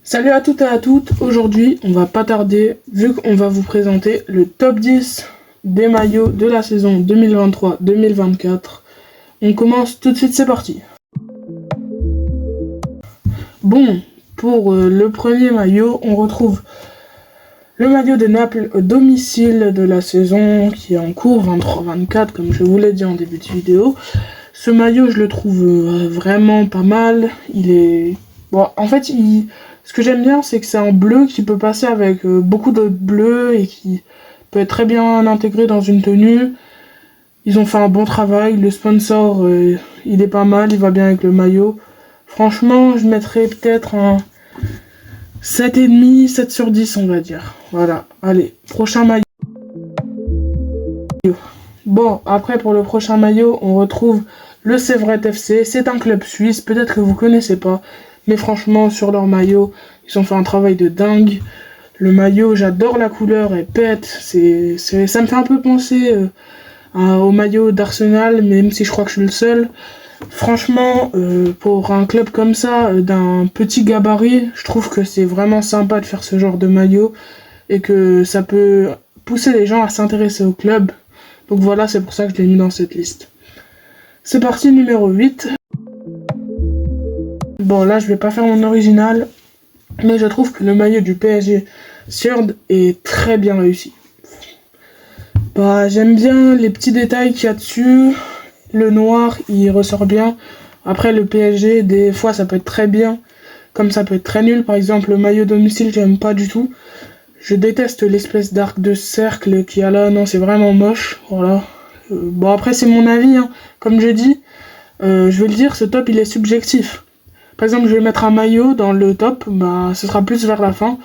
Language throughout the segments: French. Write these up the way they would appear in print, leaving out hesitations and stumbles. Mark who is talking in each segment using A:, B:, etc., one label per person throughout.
A: Salut à toutes et à toutes, aujourd'hui on va pas tarder vu qu'on va vous présenter le top 10 des maillots de la saison 2023-2024. On commence tout de suite, c'est parti. Bon, pour le premier maillot, on retrouve le maillot de Naples au domicile de la saison qui est en cours 23-24 comme je vous l'ai dit en début de vidéo. Ce maillot je le trouve vraiment pas mal, il est... Bon, en fait, ce que j'aime bien, c'est que c'est un bleu qui peut passer avec beaucoup d'autres bleus et qui peut être très bien intégré dans une tenue. Ils ont fait un bon travail, le sponsor, il est pas mal, il va bien avec le maillot. Franchement, je mettrais peut-être un 7,5, 7 sur 10, on va dire. Voilà, allez, prochain maillot. Bon, après pour le prochain maillot, on retrouve le Servette FC. C'est un club suisse, peut-être que vous connaissez pas. Mais franchement, sur leur maillot, ils ont fait un travail de dingue. Le maillot, j'adore la couleur, elle pète. Ça me fait un peu penser au maillot d'Arsenal, même si je crois que je suis le seul. Franchement, pour un club comme ça, d'un petit gabarit, je trouve que c'est vraiment sympa de faire ce genre de maillot. Et que ça peut pousser les gens à s'intéresser au club. Donc voilà, c'est pour ça que je l'ai mis dans cette liste. C'est parti, numéro 8. Bon, là, je vais pas faire mon original, mais je trouve que le maillot du PSG Third est très bien réussi. Bah, j'aime bien les petits détails qu'il y a dessus. Le noir, il ressort bien. Après, le PSG, des fois, ça peut être très bien, comme ça peut être très nul. Par exemple, le maillot domicile, j'aime pas du tout. Je déteste l'espèce d'arc de cercle qu'il y a là. Non, c'est vraiment moche. Voilà. Bon, après, c'est mon avis, hein. Comme je dis, je vais le dire, ce top, il est subjectif. Par exemple, je vais mettre un maillot dans le top, bah, ce sera plus vers la fin,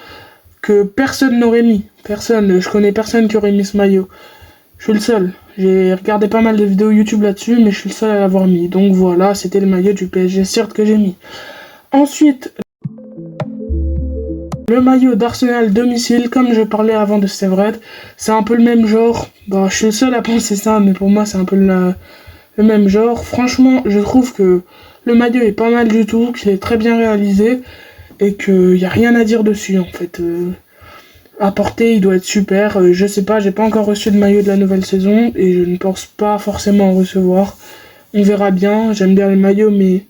A: que personne n'aurait mis. Personne, je connais personne qui aurait mis ce maillot. Je suis le seul. J'ai regardé pas mal de vidéos YouTube là-dessus, mais je suis le seul à l'avoir mis. Donc voilà, c'était le maillot du PSG Third que j'ai mis. Ensuite, le maillot d'Arsenal domicile, comme je parlais avant de Servette, c'est un peu le même genre. Bah, je suis le seul à penser ça, mais pour moi, c'est un peu le même genre. Franchement, je trouve que le maillot est pas mal du tout, qu'il est très bien réalisé et qu'il n'y a rien à dire dessus en fait. À porter, il doit être super. Je sais pas, j'ai pas encore reçu de maillot de la nouvelle saison et je ne pense pas forcément en recevoir. On verra bien, j'aime bien le maillot mais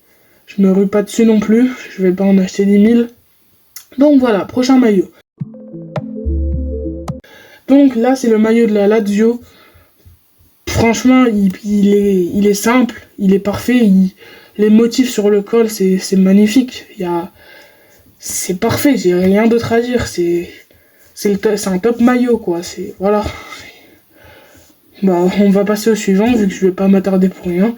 A: je me rue pas dessus non plus. Je vais pas en acheter 10 000. Donc voilà, prochain maillot. Donc là, c'est le maillot de la Lazio. Franchement, il est simple, il est parfait. Les motifs sur le col, c'est magnifique. C'est parfait, j'ai rien d'autre à dire. C'est un top maillot, quoi. Voilà. Bah, on va passer au suivant, vu que je vais pas m'attarder pour rien.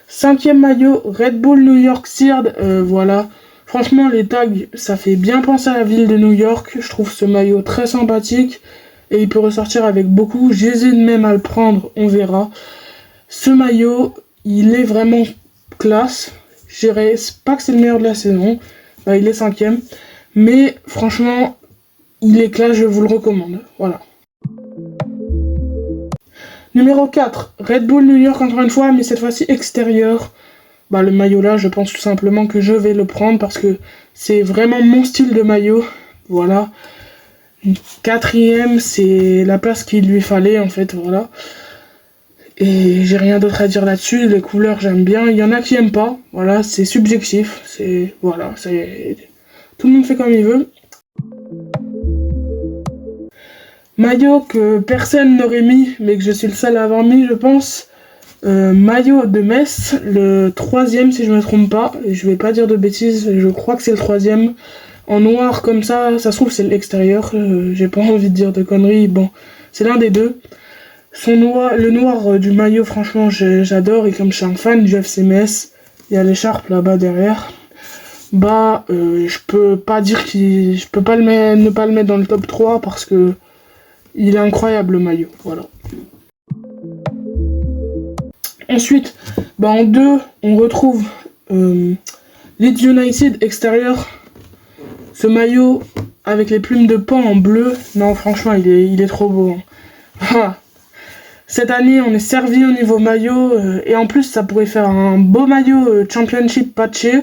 A: 5e maillot, Red Bull New York Third. Voilà. Franchement, les tags, ça fait bien penser à la ville de New York. Je trouve ce maillot très sympathique. Et il peut ressortir avec beaucoup. J'hésite même à le prendre, on verra. Ce maillot, il est vraiment classe. Je dirais pas que c'est le meilleur de la saison. Bah, il est 5e. Mais franchement, il est classe, je vous le recommande. Voilà. Numéro 4, Red Bull New York encore une fois, mais cette fois-ci extérieur. Bah, le maillot là, je pense tout simplement que je vais le prendre parce que c'est vraiment mon style de maillot. Voilà. 4e, c'est la place qu'il lui fallait en fait, voilà. Et j'ai rien d'autre à dire là-dessus, les couleurs j'aime bien, il y en a qui aiment pas, voilà, c'est subjectif, tout le monde fait comme il veut. Maillot que personne n'aurait mis, mais que je suis le seul à avoir mis, je pense. Maillot de Metz, le 3e si je me trompe pas, et je vais pas dire de bêtises, je crois que c'est le 3e. En noir comme ça se trouve c'est l'extérieur, j'ai pas envie de dire de conneries, bon, c'est l'un des deux. Le noir du maillot, franchement, j'adore, et comme je suis un fan du FC Metz, il y a l'écharpe là-bas derrière. Bah, je peux pas dire je peux pas ne pas le mettre dans le top 3 parce que il est incroyable le maillot, voilà. Ensuite, bah en 2, on retrouve Leeds United extérieur. Ce maillot avec les plumes de pan en bleu, non franchement il est trop beau. Hein. Cette année on est servi au niveau maillot et en plus ça pourrait faire un beau maillot Championship patché.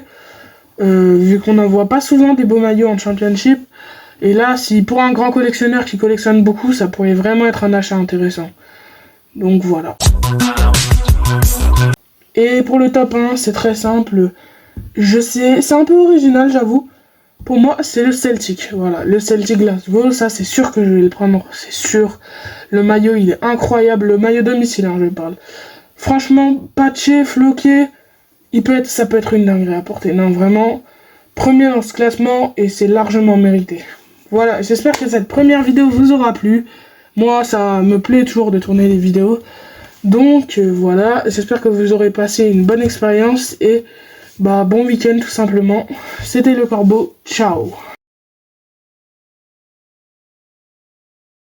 A: vu qu'on n'en voit pas souvent des beaux maillots en Championship. Et là, si pour un grand collectionneur qui collectionne beaucoup, ça pourrait vraiment être un achat intéressant. Donc voilà. Et pour le top 1, c'est très simple. Je sais, c'est un peu original, j'avoue. Pour moi, c'est le Celtic. Voilà, le Celtic Glasgow, ça c'est sûr que je vais le prendre, c'est sûr. Le maillot, il est incroyable. Le maillot domiciliaire, je parle. Franchement, patché, floqué, ça peut être une dinguerie à porter. Non, vraiment, premier dans ce classement et c'est largement mérité. Voilà, j'espère que cette première vidéo vous aura plu. Moi, ça me plaît toujours de tourner des vidéos. Donc voilà, j'espère que vous aurez passé une bonne expérience et bon week-end tout simplement. C'était le Corbeau, ciao.